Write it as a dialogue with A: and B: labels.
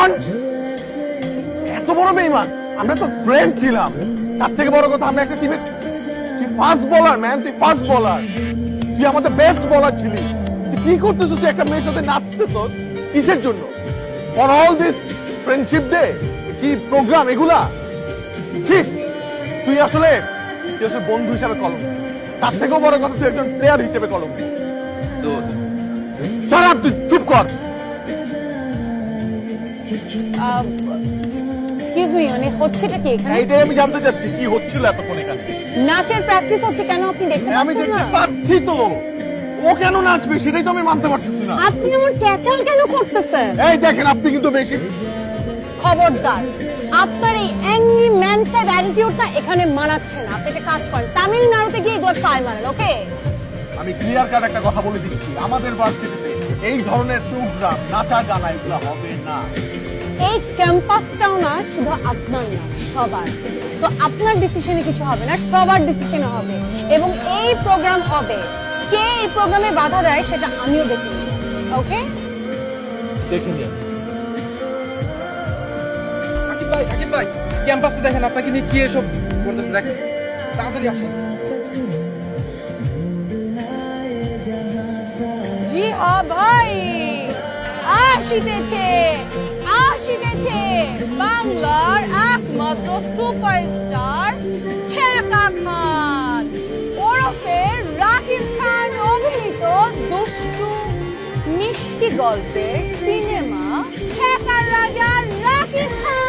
A: বেঈমান, এত বড় বেঈমান। আমরা তো ফ্রেন্ড ছিলাম, তার থেকে বড় কথা আমরা একটা টিমে। তুই ফাস্ট বোলার ম্যান, তুই ফাস্ট বোলার, তুই আমাদের বেস্ট বোলার ছিলি। তুই কি করতেছিস? তুই একটা মেয়ের সাথে নাচতেছ কিসের জন্য? For all this friendship day, কি প্রোগ্রাম এগুলা? ঠিক, তুই আসলে বন্ধু হিসাবে কলম, তার থেকেও বড় কথা তুই একজন প্লেয়ার হিসেবে কলম।
B: তো
A: শালা তুই চুপ কর।
C: এক্সকিউজ মি, মানে হচ্ছেটা কি এখানে?
A: এইটাই আমি জানতে চাচ্ছি, কি হচ্ছিল এতক্ষণ এখানে?
C: নাচের প্র্যাকটিস হচ্ছে, কেন আপনি দেখতে
A: আমি
C: পাচ্ছেন
A: দেখতে
C: না?
A: পাচ্ছি তো, ও কেন নাচবে সেটাই তো আমি মানতে পারতেছি না।
C: আপনি এমন ক্যাচাল কেন করতেছেন?
A: এই দেখেন, আপনি কিন্তু বেশি।
C: খবরদার, আপনার এই অ্যাংরি ম্যানটাগ অ্যাটিটিউডটা এখানে মানাচ্ছে না। আপনি একটা কাজ করেন, তামিলনাড়ুতে গিয়ে এগুলো ট্রাই মারেন, ওকে?
A: আমি ক্লিয়ার কাট একটা কথা বলে দিচ্ছি, আমাদের ভার্সিটিতে এই ধরনের প্রোগ্রাম, নাচা গানা এগুলো হবে না।
C: এই ক্যাম্পাসটাও না শুধু আপনার না, সবার। তো আপনার ডিসিশনে কিছু হবে না, সবার ডিসিশনে হবে। এবং এই প্রোগ্রাম হবে, কে এই প্রোগ্রামে বাধা দেয় সেটা আমিও দেখে নিই, ওকে?
A: দেখে নিন।
B: সাকিব ভাই ক্যাম্পাসে দেখেন আপনাকে নিয়ে কি এসব করতেছে, দেখেন তাড়াতাড়ি আসেন।
C: জি হ্যাঁ ভাই, আসিতেছে আসিতেছে বাংলার একমাত্র সুপারস্টার ছ্যাঁকা খান, ওরফে রাকিব খান অভিনীত দুষ্টু মিষ্টি গল্পের সিনেমা ছ্যাঁকার রাজা রাকিব খান।